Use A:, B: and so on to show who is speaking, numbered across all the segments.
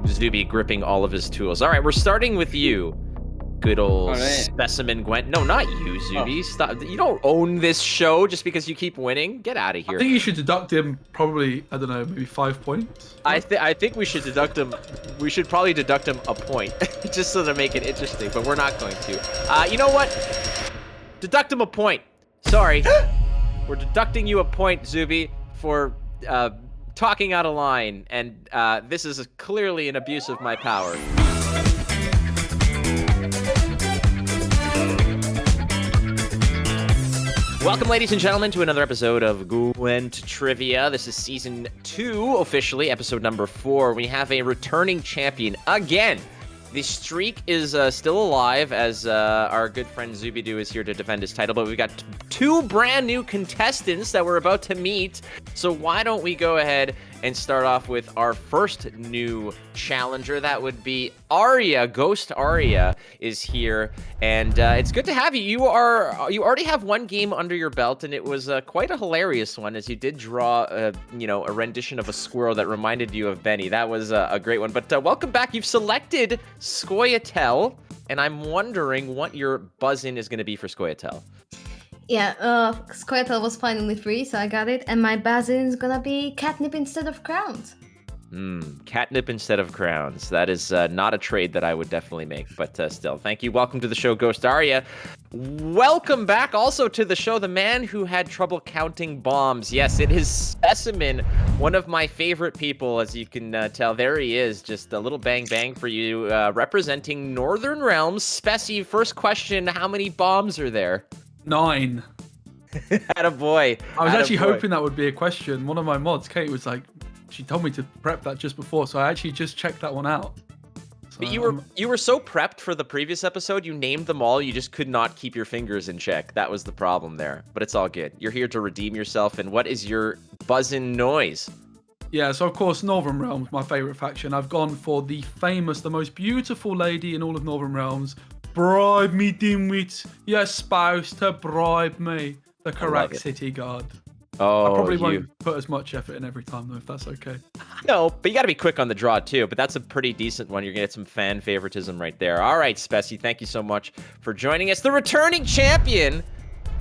A: Zuby gripping all of his tools. All right, we're starting with you. Good old Specimen Gwent. No, not you, Zuby. Stop. You don't own this show just because you keep winning. Get out of here.
B: I think you should deduct him probably, I don't know, maybe 5 points.
A: I think we should deduct him. We should probably deduct him a point just so to make it interesting, but we're not going to. You know what? Deduct him a point. Sorry. We're deducting you a point, Zuby, for talking out of line, and this is clearly an abuse of my power. Welcome, ladies and gentlemen, to another episode of Gwent Trivia. This is Season 2, officially, episode number 4. We have a returning champion again. The streak is still alive as our good friend Zubedoo is here to defend his title, but we've got two brand new contestants that we're about to meet. So why don't we go ahead and start off with our first new challenger. That would be Arya. GhostArya is here, and it's good to have you. You already have one game under your belt, and it was quite a hilarious one, as you did draw a rendition of a squirrel that reminded you of Benny. That was a great one. But welcome back. You've selected Scoia'tael, and I'm wondering what your buzz-in is going to be for Scoia'tael.
C: Yeah, Scoia'tael was finally free, so I got it. And my buzz-in is gonna be catnip instead of crowns.
A: Catnip instead of crowns. That is not a trade that I would definitely make, but still. Thank you. Welcome to the show, GhostArya. Welcome back also to the show, the man who had trouble counting bombs. Yes, it is Specimen, one of my favorite people, as you can tell. There he is, just a little bang bang for you, representing Northern Realms. Speci, first question, how many bombs are there?
B: 9.
A: Attaboy.
B: I was actually hoping that would be a question. One of my mods, Kate, was like, she told me to prep that just before, so I actually just checked that one out. So,
A: but you were so prepped for the previous episode, you named them all, you just could not keep your fingers in check. That was the problem there, but it's all good. You're here to redeem yourself, and what is your buzz-in noise?
B: Yeah, so of course, Northern Realms, my favorite faction. I've gone for the famous, the most beautiful lady in all of Northern Realms. Bribe me, dimwit. Your spouse to bribe me. The correct city guard.
A: Oh,
B: I probably won't put as much effort in every time, though, if that's okay.
A: No, but you got to be quick on the draw, too. But that's a pretty decent one. You're going to get some fan favoritism right there. All right, Speci, thank you so much for joining us. The returning champion.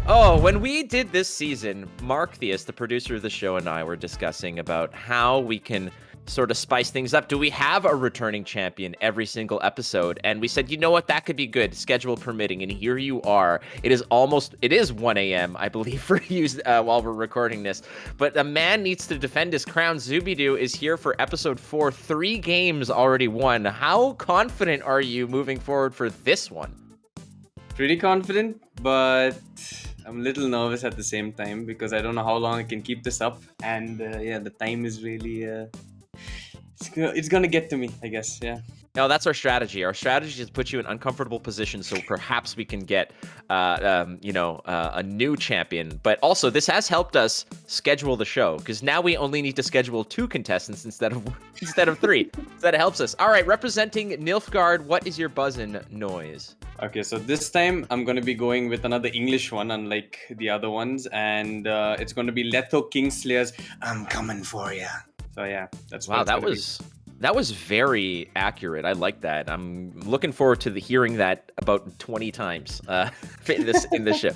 A: Oh, when we did this season, Mark Theus, the producer of the show, and I were discussing about how we can sort of spice things up. Do we have a returning champion every single episode? And we said, you know what, that could be good, schedule permitting. And here you are. It is 1 a.m., I believe, for you while we're recording this. But a man needs to defend his crown. Zubedoo is here for episode 4, 3 games already won. How confident are you moving forward for this one?
D: Pretty confident, but I'm a little nervous at the same time because I don't know how long I can keep this up. And the time is really... It's gonna get to me, I guess, yeah.
A: No, that's our strategy. Our strategy is to put you in uncomfortable positions so perhaps we can get, a new champion. But also, this has helped us schedule the show because now we only need to schedule 2 contestants instead of 3. So that helps us. All right, representing Nilfgaard, what is your buzz-in noise?
D: Okay, so this time I'm going to be going with another English one, unlike the other ones, and it's going to be Letho Kingslayer's "I'm Coming For Ya." So yeah, that's
A: wow. That was very accurate. I like that. I'm looking forward to hearing that about 20 times in this show.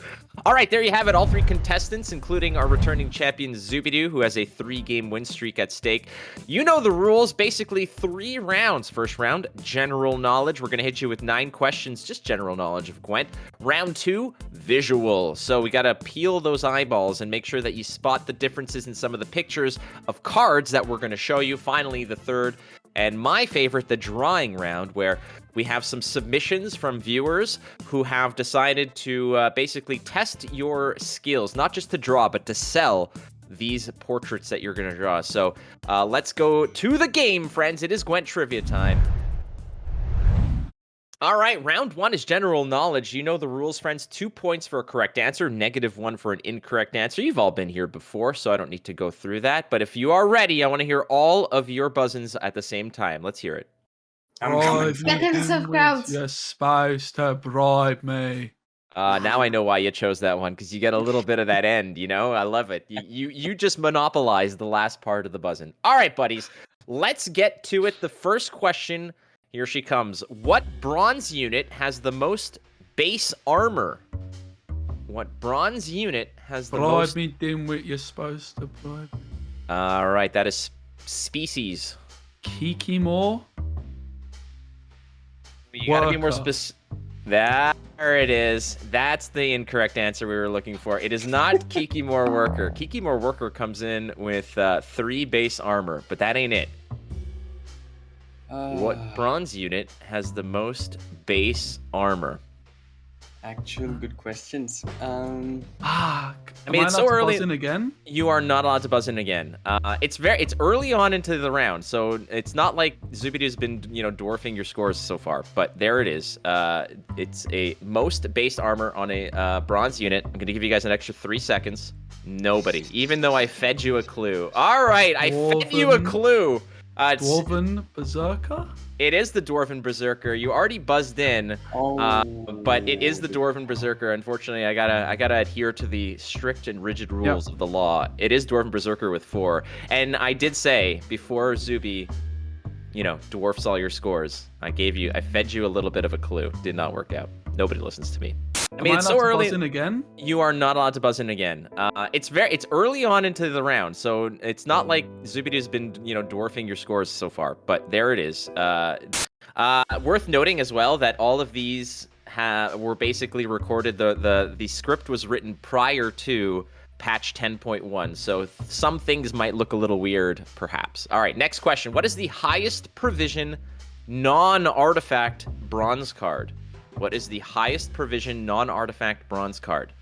A: All right, there you have it. All 3 contestants, including our returning champion Zubedoo, who has a 3-game win streak at stake. You know the rules. Basically, 3 rounds. First round, general knowledge. We're going to hit you with 9 questions, just general knowledge of Gwent. Round 2, visual. So we got to peel those eyeballs and make sure that you spot the differences in some of the pictures of cards that we're going to show you. Finally, the third, and my favorite, the drawing round, where we have some submissions from viewers who have decided to basically test your skills, not just to draw, but to sell these portraits that you're going to draw. So let's go to the game, friends. It is Gwent Trivia time. All right, round 1 is general knowledge. You know the rules, friends. 2 points for a correct answer, -1 for an incorrect answer. You've all been here before, so I don't need to go through that. But if you are ready, I want to hear all of your buzz-ins at the same time. Let's hear it.
D: I'm coming.
C: Catnips of crowns.
B: Your spouse to bribe me.
A: Now I know why you chose that one, because you get a little bit of that end, you know? I love it. You just monopolized the last part of the buzz-in. All right, buddies. Let's get to it. The first question, here she comes. What bronze unit has the most base armor? What bronze unit has the most...
B: Bribe me, dimwit, you're supposed to bribe me.
A: All right, that is species.
B: Kiki Moore?
A: You gotta be more
B: Worker.
A: specific. There it is. That's the incorrect answer we were looking for. It is not Kikimore Worker. Kikimore Worker comes in with 3 base armor, but that ain't it. What bronze unit has the most base armor?
D: Actual good questions.
B: Ah,
A: I mean, it's so
B: allowed to
A: early-
B: buzz in again?
A: You are not allowed to buzz in again. It's early on into the round, so it's not like Zubedoo's been dwarfing your scores so far. But there it is. It's a most base armor on a bronze unit. I'm gonna give you guys an extra 3 seconds. Nobody, even though I fed you a clue. All right, I fed you a
B: Dwarven-
A: clue.
B: Dwarven Berserker?
A: It is the Dwarven Berserker. You already buzzed in, but it is the Dwarven Berserker. Unfortunately, I gotta adhere to the strict and rigid rules of the law. It is Dwarven Berserker with 4. And I did say before Zuby, dwarfs all your scores. I fed you a little bit of a clue. Did not work out. Nobody listens to me. I mean,
B: Am I
A: it's
B: allowed
A: so
B: to
A: early.
B: buzz in again?
A: You are not allowed to buzz in again. It's early on into the round, so it's not like Zubedoo's been dwarfing your scores so far. But there it is. Worth noting as well that all of these were basically recorded. The script was written prior to patch 10.1, so some things might look a little weird, perhaps. All right, next question. What is the highest provision non-artifact bronze card? What is the highest provision non-artifact bronze card?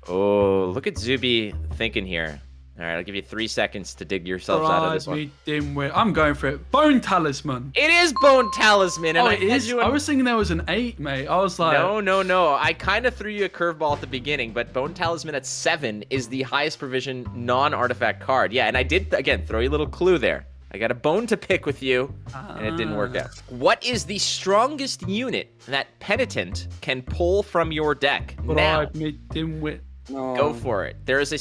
A: Oh, look at Zuby thinking here. All right, I'll give you 3 seconds to dig yourselves out of this one.
B: Me, dimwit. I'm going for it. Bone Talisman.
A: It is Bone Talisman, and
B: Oh, it is? I was thinking there was an 8, mate. I was like...
A: No. I kind of threw you a curveball at the beginning, but Bone Talisman at 7 is the highest provision non-artifact card. Yeah, and I did, again, throw you a little clue there. I got a bone to pick with you, and it didn't work out. What is the strongest unit that Penitent can pull from your deck? Now,
B: Bribe me, dimwit.
A: go for it. There's a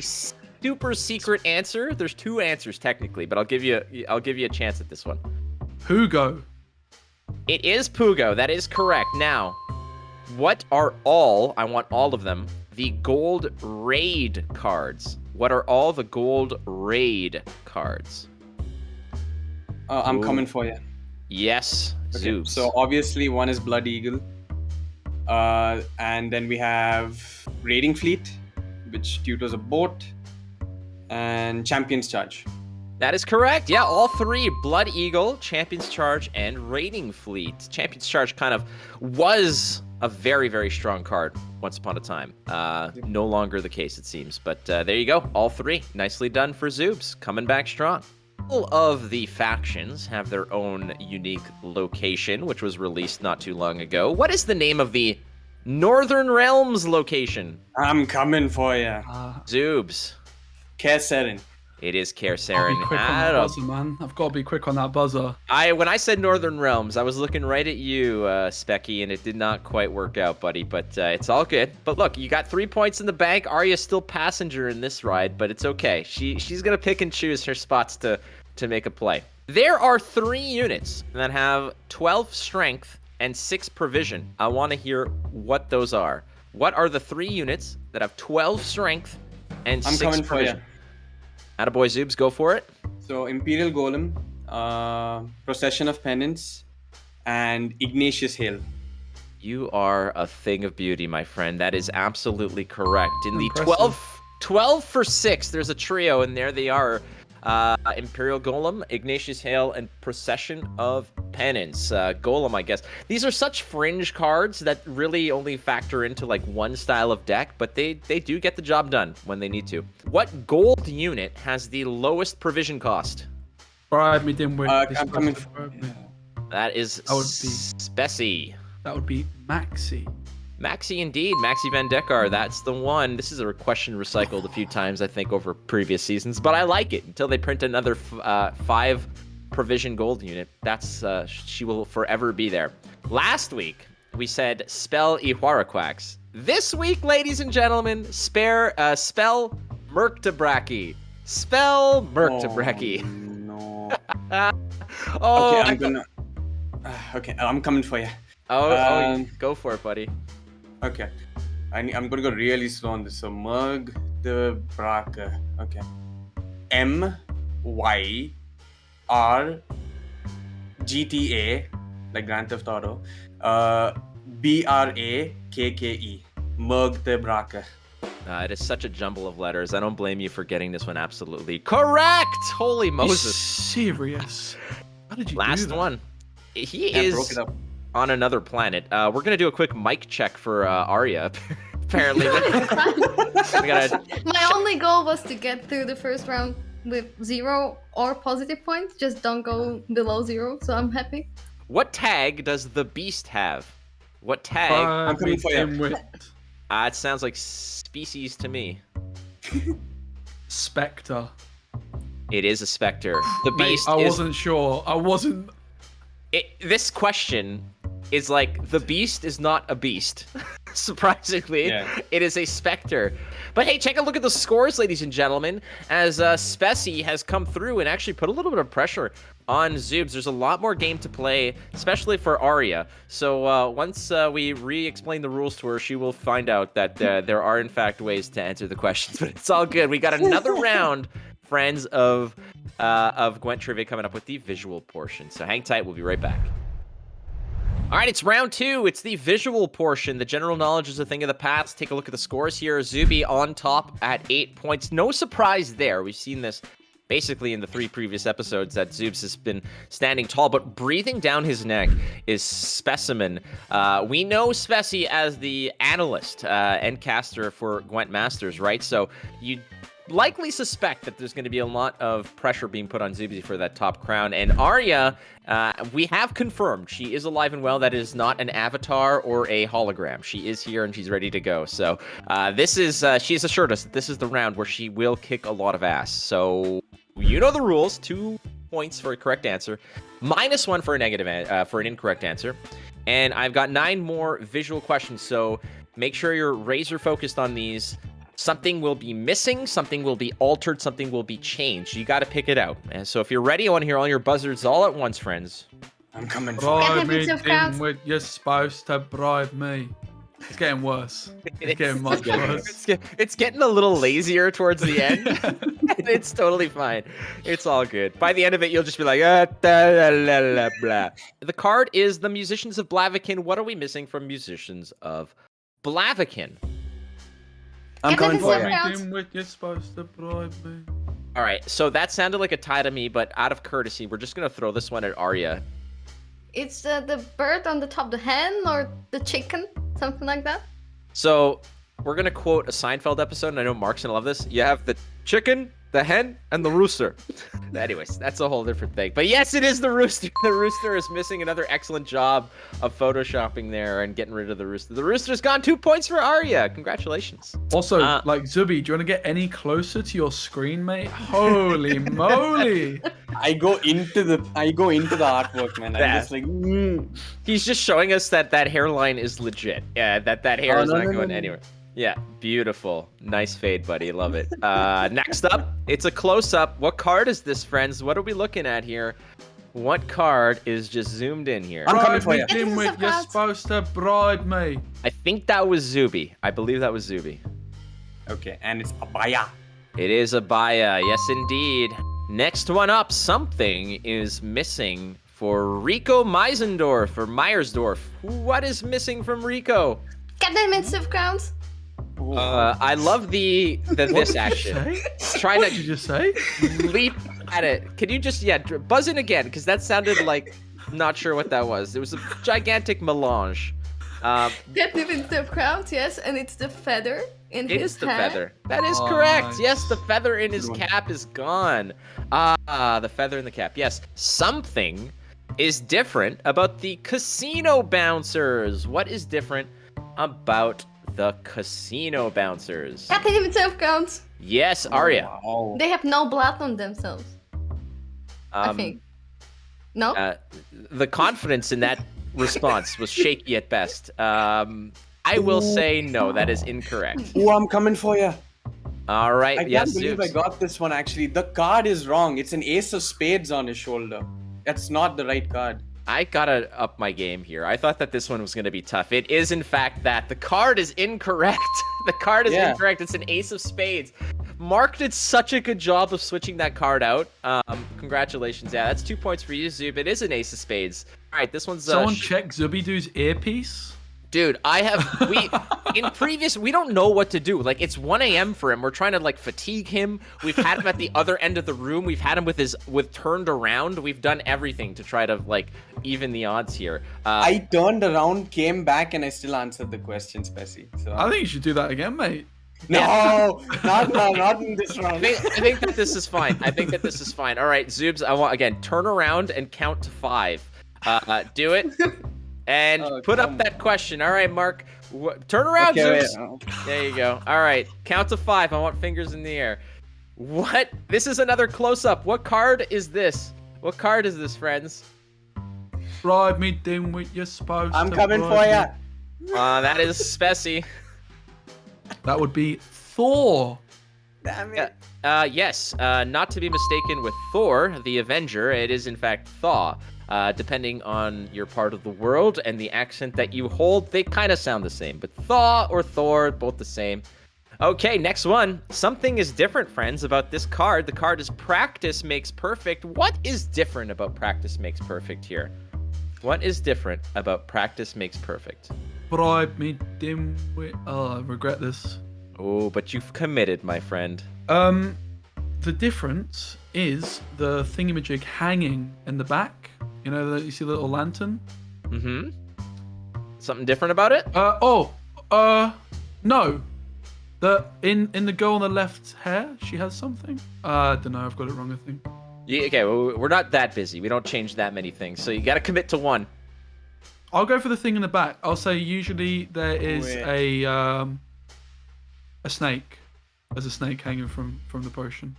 A: super secret answer. There's 2 answers technically, but I'll give you a chance at this one.
B: Hugo.
A: It is Pugo. That is correct. Now, what are all? I want all of them. The gold raid cards. What are all the gold raid cards?
D: I'm coming for you.
A: Yes,
D: Okay,
A: Zeus.
D: so obviously one is Blood Eagle. And then we have Raiding Fleet, which tutors a boat, and Champion's Charge.
A: That is correct. Yeah, all 3. Blood Eagle, Champion's Charge, and Raiding Fleet. Champion's Charge kind of was a very, very strong card once upon a time. No longer the case, it seems. But there you go. All 3. Nicely done for Zoobs. Coming back strong. All of the factions have their own unique location, which was released not too long ago. What is the name of the Northern Realms location?
D: I'm coming for you.
A: Zoobs.
D: Keserin.
A: It is Kaer
B: I'll
A: Saren.
B: be quick on that buzzer, man. I've got to be quick on that buzzer.
A: When I said Northern Realms, I was looking right at you, Specky, and it did not quite work out, buddy. But it's all good. But look, you got 3 points in the bank. Arya's still passenger in this ride, but it's okay. She's gonna pick and choose her spots to make a play. There are 3 units that have 12 strength and 6 provision. I want to hear what those are. What are the 3 units that have 12 strength and 6
D: coming for
A: provision?
D: you.
A: Attaboy Zoobs, go for it.
D: So Imperial Golem, Procession of Penance, and Ignatius Hail.
A: You are a thing of beauty, my friend. That is absolutely correct. In the
B: Impressive.
A: 12 for 6, there's a trio, and there they are. Imperial Golem, Ignatius Hail, and Procession of Penance. Golem, I guess. These are such fringe cards that really only factor into like one style of deck, but they do get the job done when they need to. What gold unit has the lowest provision cost?
B: Bribe me, dimwit.
D: I'm coming
B: Bribe me.
A: That is
B: That would be-
A: Speci.
B: That would be Maxi.
A: Maxi indeed, Maxi Van Dekar, that's the one. This is a question recycled a few times, I think, over previous seasons, but I like it until they print another 5 provision gold unit. That's she will forever be there. Last week, we said spell Ihuaraquax. This week, ladies and gentlemen, spell Murktabraki. Spell Murktabraki.
D: No.
A: Oh,
D: Okay, I'm gonna. Okay, I'm coming for you.
A: Go for it, buddy.
D: Okay, I'm gonna go really slow on this. So Mug the Braka. Okay, MYRGTA, like Grand Theft Auto. BRAKKE. Mug the Braka.
A: It is such a jumble of letters. I don't blame you for getting this one absolutely correct. Holy
B: Are you
A: Moses.
B: serious? How did you do
A: Last
B: that?
A: one. He
D: Yeah, broke
A: is
D: it up.
A: on another planet. We're going to do a quick mic check for Arya, apparently. We gotta
C: My only goal was to get through the first round with 0 or positive points. Just don't go below 0, so I'm happy.
A: What tag does the beast have? What tag?
D: I'm coming for you.
B: Dimwit.
A: It sounds like species to me.
B: Spectre.
A: It is a specter. The
B: Mate,
A: beast
B: I
A: is...
B: wasn't sure. I wasn't.
A: This question is like, the beast is not a beast. Surprisingly,
D: Yeah.
A: it is a specter. But hey, take a look at the scores, ladies and gentlemen, as Speci has come through and actually put a little bit of pressure on Zubes. There's a lot more game to play, especially for Arya. So once we re-explain the rules to her, she will find out that there are, in fact, ways to answer the questions. But it's all good. We got another round, friends, of Gwent Trivia coming up with the visual portion. So hang tight. We'll be right back. All right, it's round 2. It's the visual portion. The general knowledge is a thing of the past. Take a look at the scores here. Zuby on top at 8 points. No surprise there. We've seen this basically in the 3 previous episodes that Zubes has been standing tall, but breathing down his neck is Specimen. We know Speci as the analyst and caster for Gwent Masters, right? So you likely suspect that there's going to be a lot of pressure being put on Zubby for that top crown. And Arya, we have confirmed she is alive and well. That is not an avatar or a hologram. She is here and she's ready to go. So she's assured us that this is the round where she will kick a lot of ass. So you know the rules. 2 points for a correct answer, -1 for for an incorrect answer. And I've got 9 more visual questions. So make sure you're razor focused on these. Something will be missing, something will be altered, something will be changed. You got to pick it out. And so if you're ready, I want to hear all your buzzards all at once, friends.
D: I'm coming for
B: Bribe
C: Get
B: me,
C: him to count.
B: Dimwit. You're supposed to bribe me. It's getting worse. It's getting much worse.
A: It's getting a little lazier towards the end. It's totally fine. It's all good. By the end of it, you'll just be like, blah. The card is the Musicians of Blaviken. What are we missing from Musicians of Blaviken?
D: I'm coming for
C: Get
D: you.
C: him
B: Dimwit, you're supposed to bribe me.
A: All right, so that sounded like a tie to me, but out of courtesy, we're just going to throw this one at Arya.
C: It's the bird on the top, the hen or the chicken, something like that.
A: So we're going to quote a Seinfeld episode, and I know Mark's going to love this. You have the chicken, the hen, and the rooster. Anyways, that's a whole different thing. But yes, it is the rooster. The rooster is missing. Another excellent job of photoshopping there and getting rid of the rooster. The rooster's gone. 2 points for Arya. Congratulations.
B: Also, like, Zuby, do you want to get any closer to your screen, mate? Holy moly!
D: I go into the artwork, man. I'm
A: Yeah.
D: just like,
A: He's just showing us that that hairline is legit. Yeah, that hair is not going
D: no.
A: anywhere. Yeah, beautiful. Nice fade, buddy. Love it. Next up, it's a close-up. What card is this, friends? What are we looking at here? What card is just zoomed in here?
D: I'm coming
B: Bribe
D: for
B: me,
D: you.
B: Dimwit, you're supposed to bribe me.
A: I think that was Zuby. I believe that was Zuby.
D: okay, and it's Abaya.
A: It is Abaya. Yes, indeed. Next one up, something is missing for Rico Meisendorf or Meyersdorf. What is missing from Rico?
C: Get them in grounds.
A: I love this action. Try
B: What
A: to
B: did you just say?
A: leap at it. Can you just buzz in again? Because that sounded like not sure what that was. It was a gigantic melange.
C: Get them in grounds, yes, and it's the feather in
A: It
C: his
A: is the
C: hat.
A: feather. That is
B: Oh,
A: correct.
B: nice.
A: Yes, the feather in his
D: Good one.
A: cap is gone. The feather in the cap. Yes, something is different about the casino bouncers. What is different about the casino bouncers?
C: Get them in grounds.
A: Yes, Arya.
D: Wow.
C: They have no blood on themselves, I think. No?
A: The confidence in that response was shaky at best. I will say no, that is incorrect.
D: Oh, I'm coming for you.
A: All right.
D: I can't
A: Yes,
D: believe I
A: Zubes.
D: got this one actually. The card is wrong. It's an ace of spades on his shoulder. That's not the right card.
A: I gotta up my game here. I thought that this one was gonna be tough. It is, in fact, that. The card is incorrect. The card is incorrect. It's an ace of spades. Mark did such a good job of switching that card out. Congratulations. Yeah, that's 2 points for you, Zub. It is an ace of spades. All right, this one's...
B: Someone check Zubedoo's earpiece.
A: Dude, we don't know what to do. Like, it's 1 a.m. for him. We're trying to, like, fatigue him. We've had him at the other end of the room. We've had him with turned around. We've done everything to try to, like, even the odds here.
D: I turned around, came back, and I still answered the question, Spessy. So.
B: I think you should do that again, mate.
D: No, not in this round.
A: I think that this is fine. All right, Zubes, I want, again, turn around and count to 5. Do it. And put up that question. All right, Mark. Turn around, Zubes. There you go. All right, count to 5. I want fingers in the air. What? This is another close-up. What card is this? What card is this, friends?
B: Bribe me dim with your spouse.
D: I'm coming for ya.
A: That is Spessy.
B: That would be Thor.
D: Damn it.
A: Yes, not to be mistaken with Thor, the Avenger. It is, in fact, Thaw. Depending on your part of the world and the accent that you hold, they kind of sound the same. But Thaw or Thor, both the same. Okay, next one. Something is different, friends, about this card. The card is Practice Makes Perfect. What is different about Practice Makes Perfect here? What is different about Practice Makes Perfect?
B: Bribe me dim with... Oh, I regret this.
A: Oh, but you've committed, my friend.
B: The difference is the thingamajig hanging in the back. You know, you see the little lantern?
A: Mm-hmm. Something different about it?
B: No. In the girl on the left hair, she has something. I don't know, I've got it wrong, I think.
A: Yeah, okay, well, we're not that busy. We don't change that many things, so you gotta commit to one.
B: I'll go for the thing in the back. I'll say usually there is a snake. There's a snake hanging from the potion.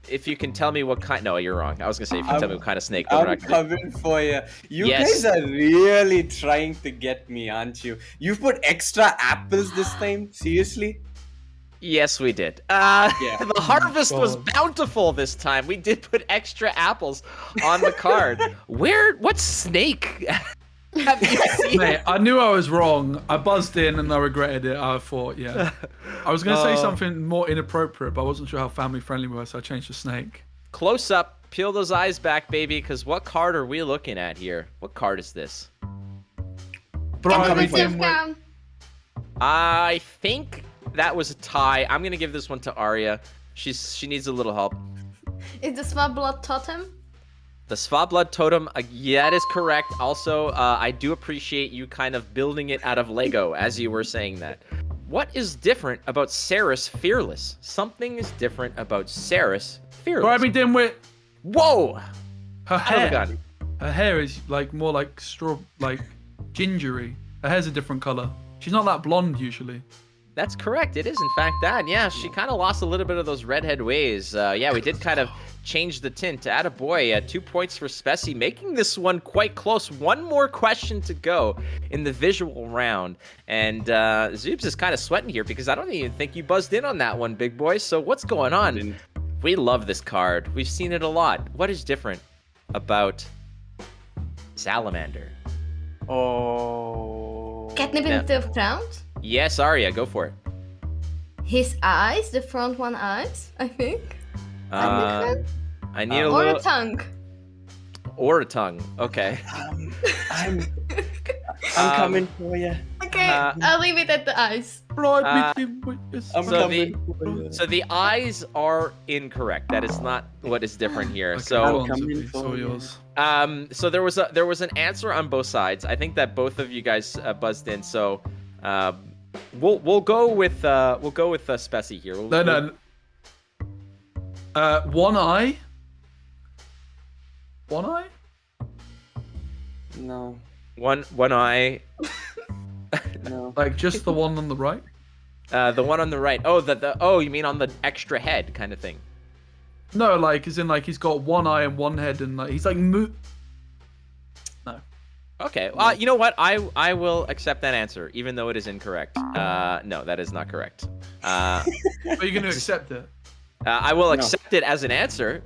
A: If you can tell me what kind... No, you're wrong. I was gonna say if you can tell me what kind of snake. But
D: I'm coming for you. You guys are really trying to get me, aren't you? You've put extra apples this time? Seriously?
A: Yes, we did. The harvest was bountiful this time. We did put extra apples on the card. What snake have you seen?
B: Mate, I knew I was wrong. I buzzed in and I regretted it. I thought, yeah. I was going to say something more inappropriate, but I wasn't sure how family friendly we were, so I changed to snake.
A: Close up. Peel those eyes back, baby, because what card are we looking at here? What card is this? I think that was a tie. I'm going to give this one to Arya. She needs a little help.
C: Is the Svablod totem?
A: The Svablod totem, yeah, that is correct. Also, I do appreciate you kind of building it out of Lego as you were saying that. What is different about Saris Fearless? Something is different about Saris Fearless.
B: Bribe me dimwit.
A: Whoa!
B: Her hair. Her hair is like more like gingery. Her hair's a different color. She's not that blonde usually.
A: That's correct. It is, in fact, that. Yeah, she kind of lost a little bit of those redhead ways. Yeah, we did kind of change the tint. Attaboy, 2 points for Spessy, making this one quite close. One more question to go in the visual round. And Zoobs is kind of sweating here because I don't even think you buzzed in on that one, big boy. So what's going on? We love this card. We've seen it a lot. What is different about Salamander?
D: Oh.
C: Catnip in the ground?
A: Yes, Arya, go for it.
C: His eyes, the front one eyes, I think.
A: I need a
C: or
A: little...
C: a tongue.
A: Or a tongue. Okay.
D: I'm coming for you.
C: Okay, I'll leave it at the eyes.
A: So the eyes are incorrect. That is not what is different here.
B: Okay,
A: so there was an answer on both sides. I think that both of you guys buzzed in. So we'll go with Spessy here.
B: No. One eye. One eye?
D: No.
A: One eye.
D: No.
B: Like just the one on the right?
A: The one on the right. Oh, you mean on the extra head kind of thing?
B: No, like as in like he's got one eye and one head and like he's like No.
A: Okay. You know what? I will accept that answer, even though it is incorrect. No, that is not correct.
B: Are you going to accept it?
A: I will
D: No.
A: accept it as an answer,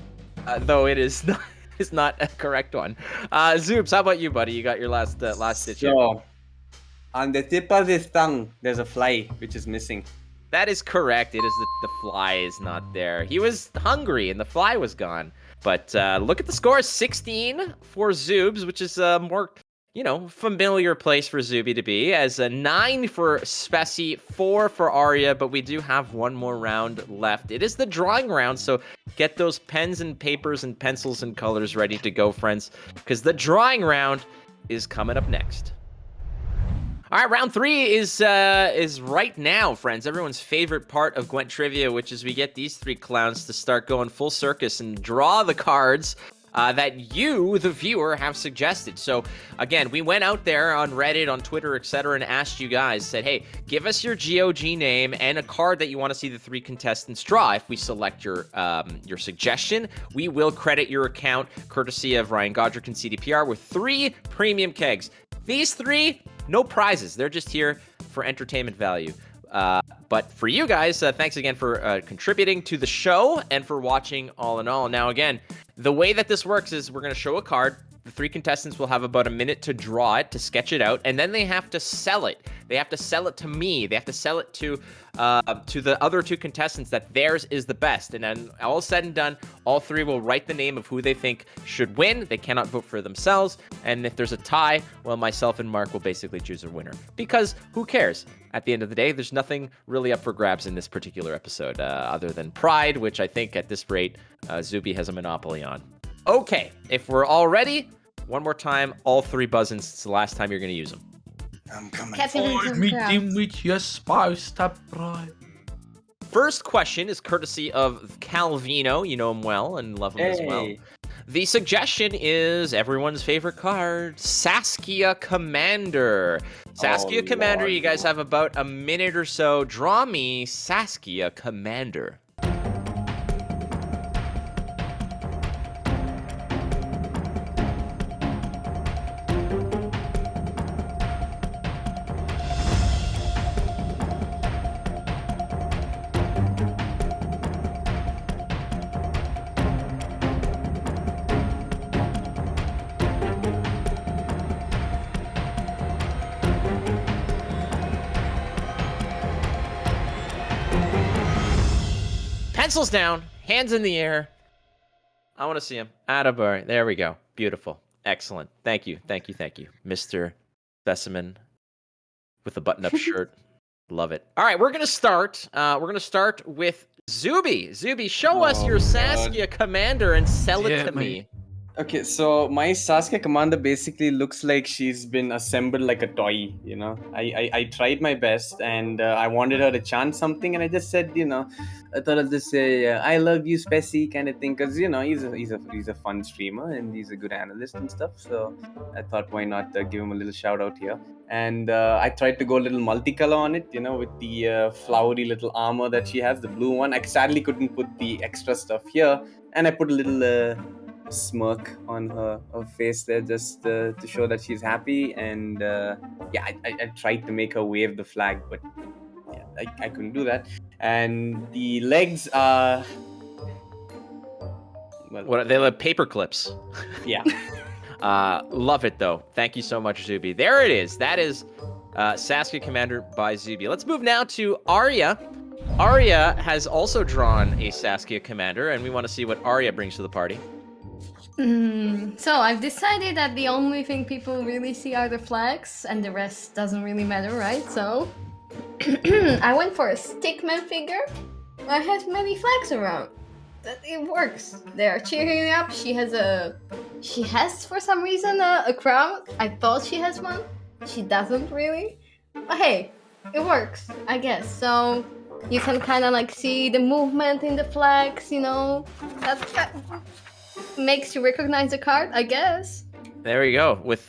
A: though it is not is not a correct one. Zoobs, how about you, buddy? You got your last stitch here.
D: So, on the tip of his tongue, there's a fly which is missing.
A: That is correct. It is the fly is not there. He was hungry and the fly was gone. But look at the score: 16 for Zoobs, which is a more familiar place for Zuby to be, as a 9 for Speci, 4 for Arya, but we do have one more round left. It is the drawing round, so get those pens and papers and pencils and colors ready to go, friends, because the drawing round is coming up next. All right, round 3 is right now, friends. Everyone's favorite part of Gwent Trivia, which is we get these 3 clowns to start going full circus and draw the cards that you, the viewer, have suggested. So, again, we went out there on Reddit, on Twitter, etc., and asked you guys, said, hey, give us your GOG name and a card that you want to see the 3 contestants draw. If we select your suggestion, we will credit your account, courtesy of Ryan Godric and CDPR, with 3 premium kegs. These 3, no prizes. They're just here for entertainment value. But for you guys, thanks again for contributing to the show and for watching all in all. Now, again, the way that this works is we're going to show a card. The 3 contestants will have about a minute to draw it, to sketch it out, and then they have to sell it. They have to sell it to me. They have to sell it to the other 2 contestants that theirs is the best. And then all said and done, all 3 will write the name of who they think should win. They cannot vote for themselves. And if there's a tie, well, myself and Mark will basically choose a winner. Because who cares? At the end of the day, there's nothing really up for grabs in this particular episode other than pride, which I think at this rate, Zuby has a monopoly on. Okay, if we're all ready, one more time, all 3 buzzins. It's the last time you're going to use them.
D: I'm coming.
C: Captain
B: Avoid meeting with your spouse to bride.
A: First question is courtesy of Calvino. You know him well and love him as well.
D: Hey.
A: The suggestion is everyone's favorite card, Saskia Commander. Saskia
D: Oh,
A: Commander,
D: Lord.
A: you guys have about a minute or so. Draw me Saskia Commander. Pencils down, hands in the air. I want to see him. Attaboy. There we go. Beautiful. Excellent. Thank you. Mr. Specimen with a button-up shirt. Love it. All right, we're going to start. We're going to start with Zuby. Zuby, show us your
D: God.
A: Saskia Commander and sell it
B: Yeah,
A: to
B: mate.
A: me.
D: Okay, so my Saskia Commander basically looks like she's been assembled like a toy, you know. I tried my best and I wanted her to chant something and I just said, I thought I'll just say, I love you, Speci, kind of thing, because, he's a fun streamer and he's a good analyst and stuff. So I thought, why not give him a little shout out here. And I tried to go a little multicolor on it, with the flowery little armor that she has, the blue one. I sadly couldn't put the extra stuff here. And I put a little smirk on her face there just to show that she's happy. And I tried to make her wave the flag, but yeah, I couldn't do that. And the legs are... Well,
A: What they look paper clips.
D: yeah.
A: Love it though. Thank you so much, Zuby. There it is. That is Saskia Commander by Zuby. Let's move now to Arya. Arya has also drawn a Saskia Commander, and we want to see what Arya brings to the party.
C: So I've decided that the only thing people really see are the flags, and the rest doesn't really matter, right? So I went for a stickman figure that has many flags around. That it works. They are cheering me up. She has for some reason a crown. I thought she has one. She doesn't really. But hey, it works, I guess. So you can kind of like see the movement in the flags, that makes you recognize the card, I guess.
A: There you go, with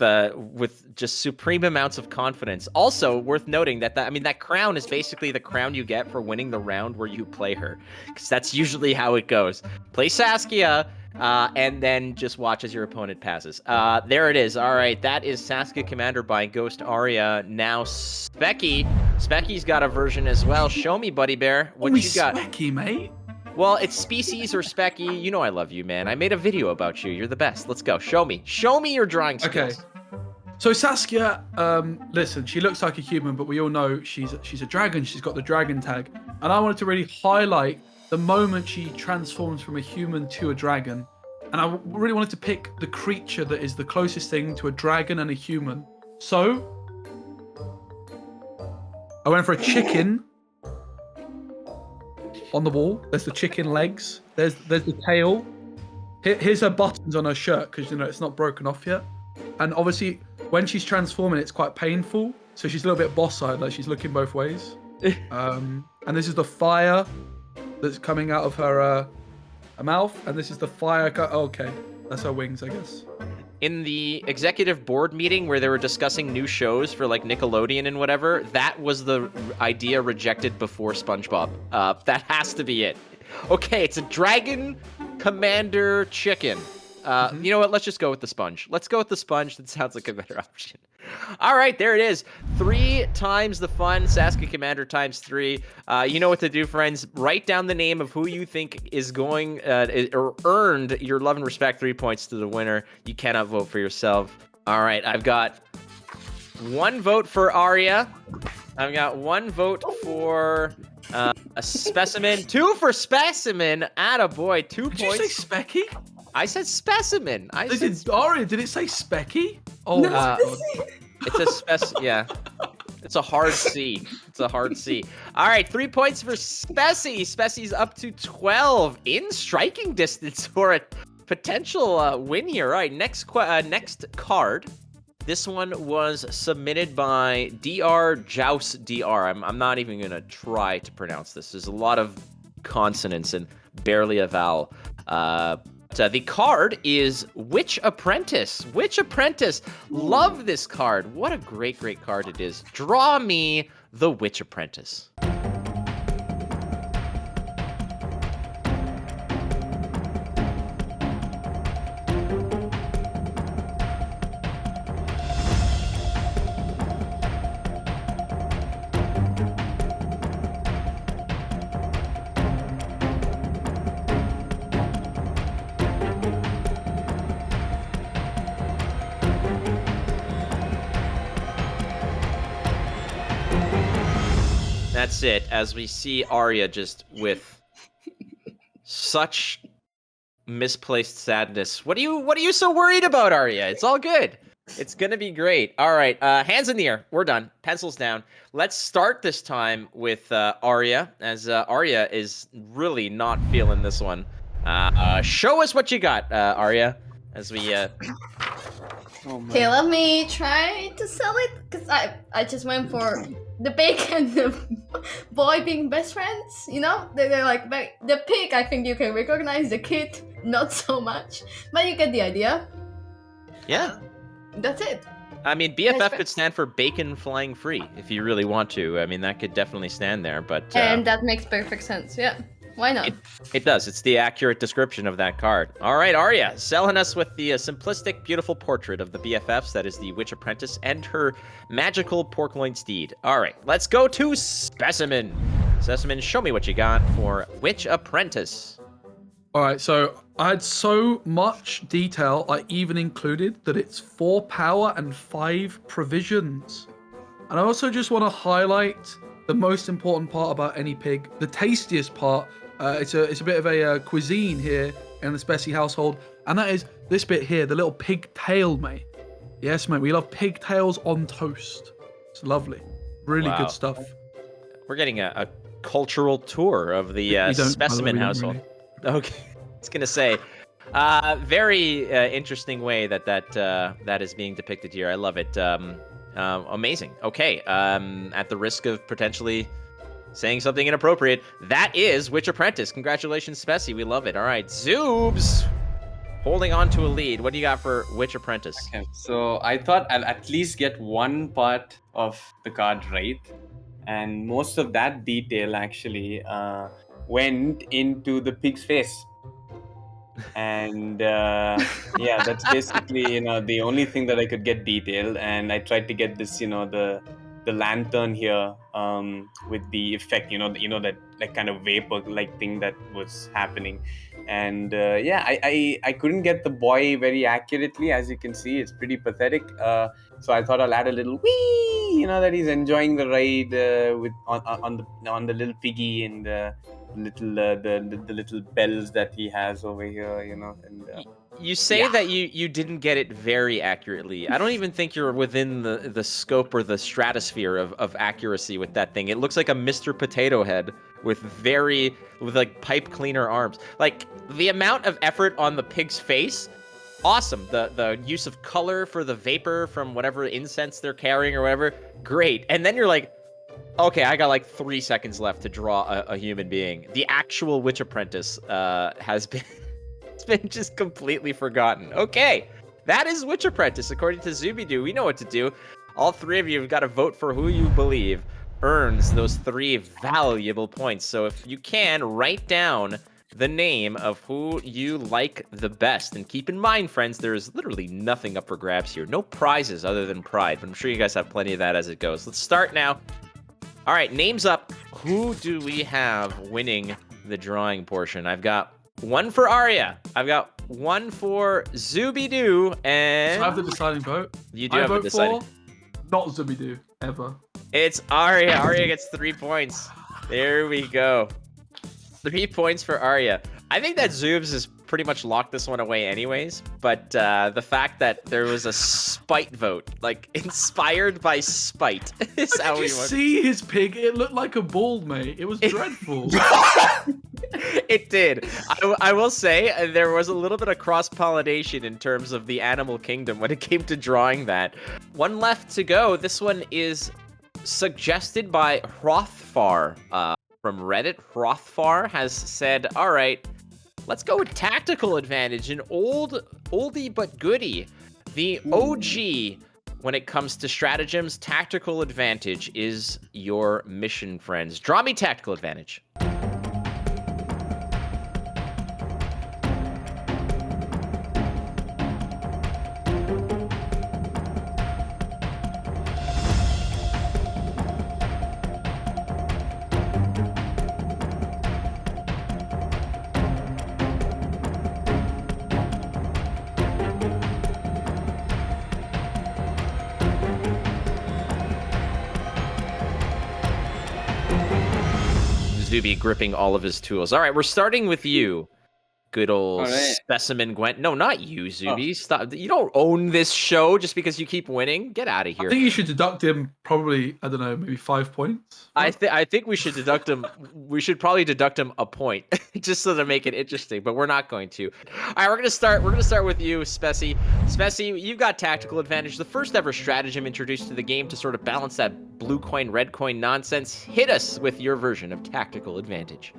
A: just supreme amounts of confidence. Also worth noting that crown is basically the crown you get for winning the round where you play her, because that's usually how it goes. Play Saskia, and then just watch as your opponent passes. There it is. All right, that is Sasuke Commander by GhostArya. Now Specky's got a version as well. Show me, Buddy Bear, what you got.
B: Specky, mate.
A: Well, it's Species or Specky. You know I love you, man. I made a video about you. You're the best. Let's go. Show me your drawing skills.
B: Okay. So Saskia, listen, she looks like a human, but we all know she's a dragon. She's got the dragon tag. And I wanted to really highlight the moment she transforms from a human to a dragon. And I really wanted to pick the creature that is the closest thing to a dragon and a human. So I went for a chicken on the wall. There's the chicken legs. There's the tail. Here's her buttons on her shirt because, you know, it's not broken off yet. And obviously, when she's transforming, it's quite painful. So she's a little bit boss-eyed, like she's looking both ways. And this is the fire that's coming out of her mouth. And this is the fire. Okay, that's her wings, I guess.
A: In the executive board meeting where they were discussing new shows for like Nickelodeon and whatever, that was the idea rejected before SpongeBob. That has to be it. Okay, it's a dragon commander chicken. You know what? Let's just go with the sponge. Let's go with the sponge. That sounds like a better option. All right, there it is. 3 times the fun. Sasuke Commander times 3. You know what to do, friends. Write down the name of who you think is going or earned your love and respect 3 points to the winner. You cannot vote for yourself. All right, I've got 1 vote for Arya. I've got 1 vote for a Specimen. 2 for Specimen. Attaboy. 2 points.
B: Did you say Specky?
A: I said Specimen.
B: Arya, did it say Specky? Oh,
C: No,
A: it's a yeah. It's a hard C. It's a hard C. All right, 3 points for Spessy. Spessy's up to 12 in striking distance for a potential win here. All right, next card. This one was submitted by Dr. Joust Dr. I'm not even going to try to pronounce this. There's a lot of consonants and barely a vowel. The card is Witch Apprentice. Witch Apprentice. Love this card. What a great card it is. Draw me the Witch Apprentice. That's it, as we see Arya just with such misplaced sadness. What are you so worried about, Arya? It's all good. It's gonna be great. All right, hands in the air. We're done. Pencils down. Let's start this time with Arya, as Arya is really not feeling this one. Show us what you got, Arya, as we...
C: Okay, let me try to sell it, because I just went for the pig and the boy being best friends, you know? They're like, the pig I think you can recognize, the kid not so much, but you get the idea.
A: Yeah.
C: That's it.
A: I mean, BFF could stand for bacon flying free, if you really want to. I mean, that could definitely stand there, but...
C: And that makes perfect sense, yeah. Why not?
A: It does. It's the accurate description of that card. All right, Arya, selling us with the simplistic, beautiful portrait of the BFFs. That is the Witch Apprentice and her magical pork-loin steed. All right, let's go to Specimen. Specimen, show me what you got for Witch Apprentice.
B: All right, so I had so much detail, I even included that it's 4 power and 5 provisions. And I also just want to highlight the most important part about any pig, the tastiest part. It's a bit of a cuisine here in the Spessy household, and that is this bit here, the little pig tail, mate. Yes, mate, we love pigtails on toast. It's lovely. Really good stuff.
A: We're getting a cultural tour of the Specimen household. Really. Okay, I was gonna say, very interesting way that is being depicted here. I love it. Amazing. Okay, at the risk of potentially saying something inappropriate, that is Witch Apprentice. Congratulations, Spessy. We love it. All right, Zoobs, holding on to a lead. What do you got for Witch Apprentice?
D: Okay, so I thought I'll at least get one part of the card right, and most of that detail actually went into the pig's face. and yeah, that's basically the only thing that I could get detailed. And I tried to get this, the lantern here, with the effect, that like kind of vapor like thing that was happening. And yeah, I couldn't get the boy very accurately. As you can see, it's pretty pathetic. So I thought I'll add a little wee, that he's enjoying the ride, with on the little piggy, and the little bells that he has over here, and
A: You say that you didn't get it very accurately. I don't even think you're within the scope or the stratosphere of accuracy with that thing. It looks like a Mr. Potato Head with like pipe cleaner arms. Like the amount of effort on the pig's face, awesome. The use of color for the vapor from whatever incense they're carrying or whatever, great. And then you're like, okay, I got like 3 seconds left to draw a human being. The actual Witch Apprentice has been it's been just completely forgotten. Okay, that is Witch Apprentice according to Zubedoo. We know what to do. All three of you have got to vote for who you believe earns those 3 valuable points. So if you can, write down the name of who you like the best. And keep in mind, friends, there is literally nothing up for grabs here. No prizes other than pride, but I'm sure you guys have plenty of that as it goes. Let's start now. All right, names up. Who do we have winning the drawing portion? I've got 1 for Arya. I've got 1 for Zubedoo, and
B: So I have the deciding vote.
A: you do
B: I
A: have the
B: vote
A: deciding.
B: for not Zubedoo ever.
A: It's Arya. Arya gets 3 points. There we go. 3 points for Arya. I think that Zubes has pretty much locked this one away anyways, but the fact that there was a spite vote, like inspired by spite, is how
B: Did
A: we
B: you
A: went.
B: see his pig? It looked like a ball, mate. It was dreadful.
A: It did. I will say there was a little bit of cross-pollination in terms of the animal kingdom when it came to drawing that. 1 left to go. This one is suggested by Hrothfar from Reddit. Hrothfar has said, all right, let's go with tactical advantage, an oldie but goodie. The OG when it comes to stratagems. Tactical advantage is your mission, friends. Draw me tactical advantage. Zuby gripping all of his tools. All right, we're starting with you. Good old Specimen Gwent. No, not you, Zuby. Stop. You don't own this show just because you keep winning. Get out of here.
B: I think you should deduct him probably, I don't know, maybe 5 points.
A: I think we should deduct him. We should probably deduct him a point, just so to make it interesting. But we're not going to. All right, we're gonna start. We're gonna start with you, Speci. Speci, you've got tactical advantage. The first ever stratagem introduced to the game to sort of balance that blue coin, red coin nonsense. Hit us with your version of tactical advantage.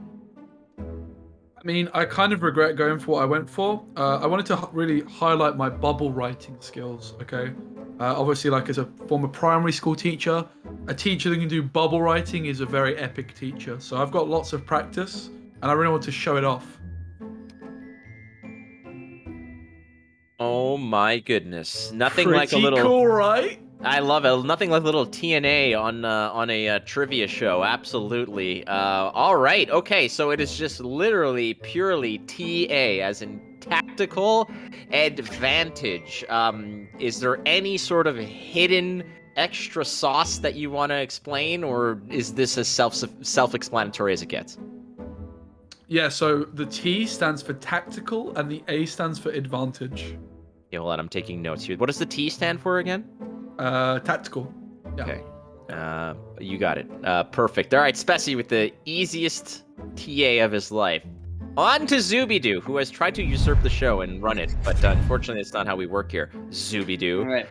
B: I mean, I kind of regret going for what I went for. I wanted to really highlight my bubble writing skills, okay? Obviously, like as a former primary school teacher, a teacher that can do bubble writing is a very epic teacher. So I've got lots of practice, and I really want to show it off.
A: Oh my goodness! Nothing
B: Pretty
A: like a little.
B: cool, right?
A: I love it. Nothing like a little TNA on a trivia show. Absolutely. All right. Okay. So it is just literally purely TA, as in tactical advantage. Is there any sort of hidden extra sauce that you want to explain, or is this as self-explanatory as it gets?
B: Yeah. So the T stands for tactical, and the A stands for advantage.
A: Yeah. Hold on. I'm taking notes here. What does the T stand for again?
B: Tactical. Yeah.
A: Okay. You got it. Perfect. All right, Speci with the easiest TA of his life. On to Zubedoo, who has tried to usurp the show and run it, but unfortunately, it's not how we work here. Zubedoo.
D: All right.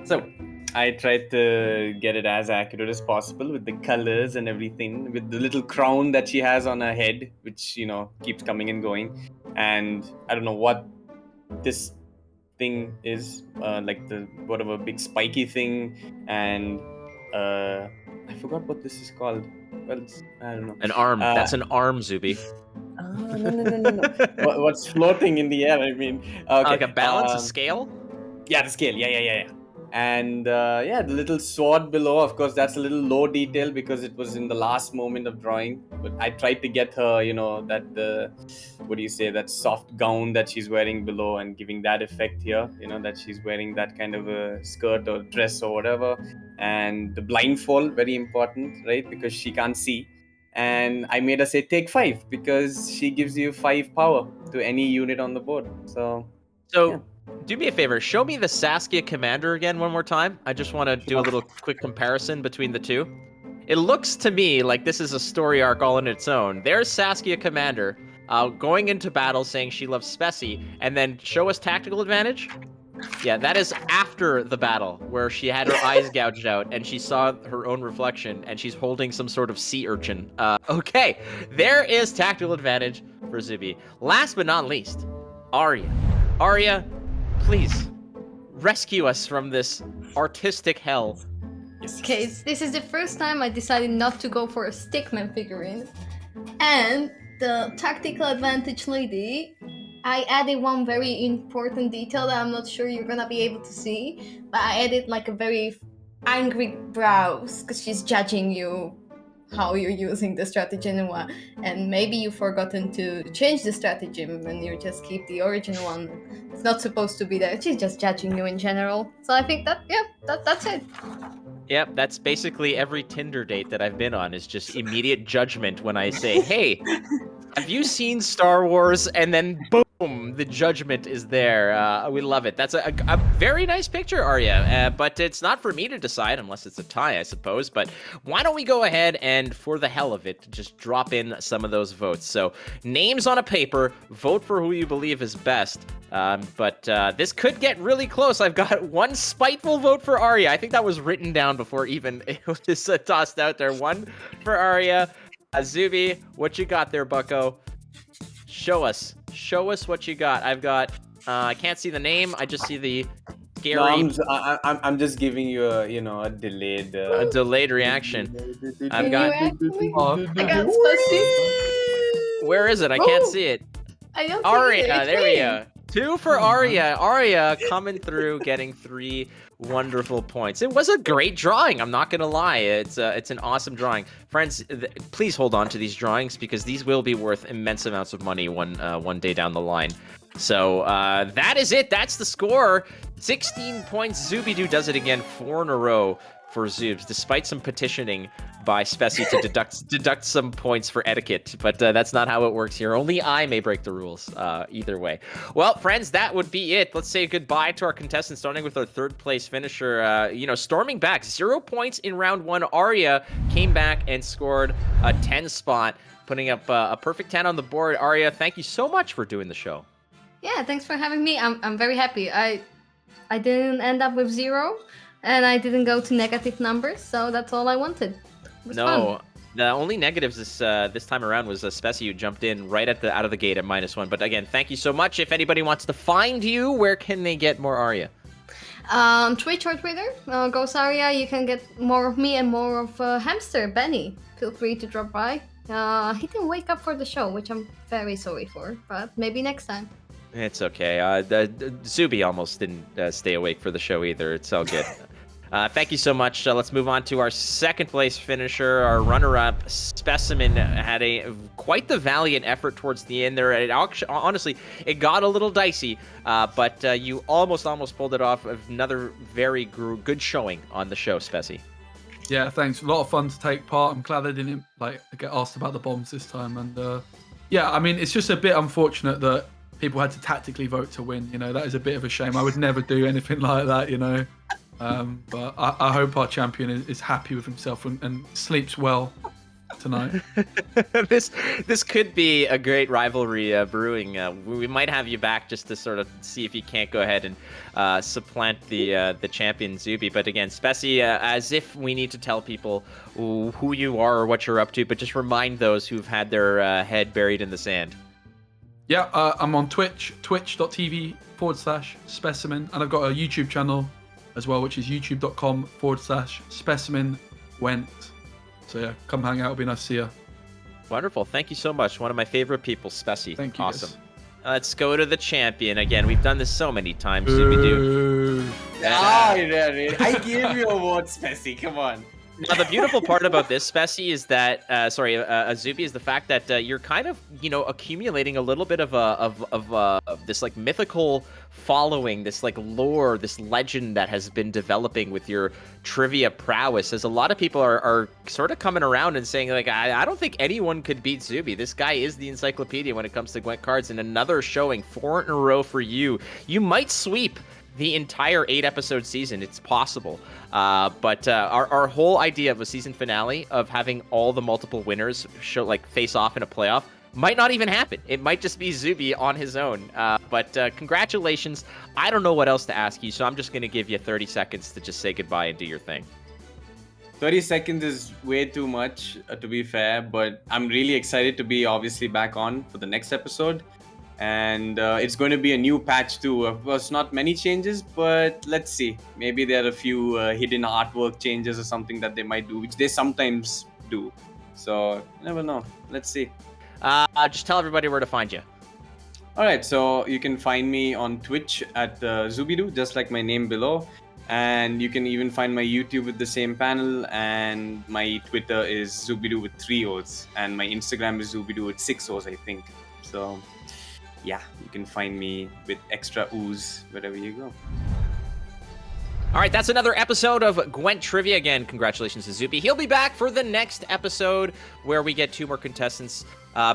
D: So I tried to get it as accurate as possible with the colors and everything, with the little crown that she has on her head, which keeps coming and going. And I don't know what this thing is, like the whatever big spiky thing, and I forgot what this is called. Well, I don't know.
A: An arm. That's an arm, Zuby.
D: No. What's floating in the air? I mean, okay.
A: Like a balance, a scale?
D: Yeah, the scale. Yeah. And the little sword below. Of course, that's a little low detail because it was in the last moment of drawing. But I tried to get her, that soft gown that she's wearing below and giving that effect here. That she's wearing that kind of a skirt or dress or whatever. And the blindfold, very important, right? Because she can't see. And I made her say take 5 because she gives you 5 power to any unit on the board. So yeah.
A: Do me a favor, show me the Saskia Commander again one more time. I just want to do a little quick comparison between the two. It looks to me like this is a story arc all in its own. There's Saskia Commander going into battle saying she loves Speci, and then show us tactical advantage. Yeah, that is after the battle where she had her eyes gouged out and she saw her own reflection and she's holding some sort of sea urchin. Okay, there is tactical advantage for Zuby. Last but not least, Arya. Arya, please rescue us from this artistic hell.
C: Okay, this is the first time I decided not to go for a stickman figurine. And the tactical advantage lady, I added one very important detail that I'm not sure you're gonna be able to see, but I added like a very angry brows because she's judging you how you're using the stratagem and maybe you've forgotten to change the stratagem and you just keep the original one. It's not supposed to be there. She's just judging you in general. So I think that's it.
A: Yep, that's basically every Tinder date that I've been on is just immediate judgment when I say, hey, have you seen Star Wars? And then boom, the judgment is there. We love it. That's a very nice picture, Arya. But it's not for me to decide unless it's a tie, I suppose. But why don't we go ahead and, for the hell of it, just drop in some of those votes. So names on a paper, vote for who you believe is best. But this could get really close. I've got one spiteful vote for Arya. I think that was written down before even it was tossed out there. One for Arya. Zuby, what you got there, bucko? Show us what you got. I've got, I can't see the name. I just see the scary.
D: No, I'm just giving you a delayed.
A: A delayed reaction. I've got.
C: I got Speci.
A: Where is it? I can't see it.
C: I don't
A: Arya,
C: see it.
A: there we go. 2 for Arya. Arya coming through, getting 3 wonderful points. It was a great drawing. I'm not gonna lie. It's an awesome drawing, friends. Please hold on to these drawings because these will be worth immense amounts of money one day down the line. So that is it. That's the score. 16 points. Zubedoo does it again, 4 in a row for Zubes, despite some petitioning by Speci to deduct some points for etiquette. But that's not how it works here. Only I may break the rules either way. Well, friends, that would be it. Let's say goodbye to our contestants, starting with our 3rd place finisher. Storming back 0 points in round 1. Arya came back and scored a 10 spot, putting up a perfect 10 on the board. Arya, thank you so much for doing the show.
C: Yeah, thanks for having me. I'm very happy. I didn't end up with 0. And I didn't go to negative numbers, so that's all I wanted. It was fun.
A: The only negatives this time around was Speci, who jumped in right out of the gate at -1. But again, thank you so much. If anybody wants to find you, where can they get more Arya?
C: Twitch or Twitter, GhostArya. You can get more of me and more of Hamster Benny. Feel free to drop by. He didn't wake up for the show, which I'm very sorry for, but maybe next time.
A: It's okay. Zuby almost didn't stay awake for the show either. It's all good. Thank you so much. Let's move on to our 2nd place finisher, our runner-up. Specimen had quite the valiant effort towards the end there. Honestly, it got a little dicey, but you almost pulled it off. Another very good showing on the show, Speci.
B: Yeah, thanks. A lot of fun to take part. I'm glad I didn't get asked about the bombs this time. And yeah, I mean, it's just a bit unfortunate that people had to tactically vote to win. That is a bit of a shame. I would never do anything like that. But I hope our champion is happy with himself and sleeps well tonight.
A: This could be a great rivalry brewing. We might have you back just to sort of see if you can't go ahead and supplant the champion Zuby. But again, Speci, as if we need to tell people who you are or what you're up to, but just remind those who've had their head buried in the sand.
B: Yeah, I'm on Twitch, twitch.tv/Specimen, and I've got a YouTube channel as well, which is youtube.com/Specimen Gwent. So yeah, come hang out. It'll be nice to see you.
A: Wonderful. Thank you so much. One of my favorite people, Spessy.
B: Thank you.
A: Awesome. Let's go to the champion. Again, we've done this so many times, Zubedoo.
D: I gave you a vote, Spessy. Come on.
A: Now, the beautiful part about this, Spessy, is that, Zuby, is the fact that you're kind of, accumulating a little bit of this, like, mythical following, this, like, lore, this legend that has been developing with your trivia prowess, as a lot of people are sort of coming around and saying, like, I don't think anyone could beat Zuby. This guy is the encyclopedia when it comes to Gwent cards, and another showing, 4 in a row for you. You might sweep the entire 8-episode season. It's possible. But our whole idea of a season finale of having all the multiple winners face off in a playoff might not even happen. It might just be Zuby on his own. But congratulations. I don't know what else to ask you, so I'm just going to give you 30 seconds to just say goodbye and do your thing.
D: 30 seconds is way too much, to be fair, but I'm really excited to be obviously back on for the next episode. And it's going to be a new patch too. Of course, not many changes, but let's see. Maybe there are a few hidden artwork changes or something that they might do, which they sometimes do. So, you never know. Let's see.
A: Just tell everybody where to find you.
D: Alright, so you can find me on Twitch at Zubedoo, just like my name below. And you can even find my YouTube with the same panel. And my Twitter is Zubedoo with 3 O's. And my Instagram is Zubedoo with 6 O's, I think. So yeah, you can find me with extra ooze wherever you go.
A: All right, that's another episode of Gwent Trivia. Again, congratulations to Zuby. He'll be back for the next episode where we get 2 more contestants.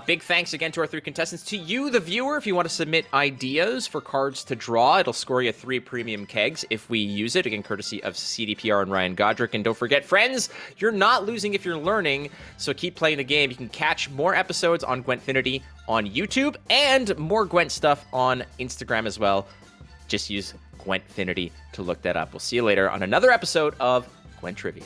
A: Big thanks again to our 3 contestants. To you, the viewer, if you want to submit ideas for cards to draw, it'll score you 3 premium kegs if we use it. Again, courtesy of CDPR and Ryan Godric. And don't forget, friends, you're not losing if you're learning, so keep playing the game. You can catch more episodes on Gwentfinity on YouTube and more Gwent stuff on Instagram as well. Just use Gwentfinity to look that up. We'll see you later on another episode of Gwent Trivia.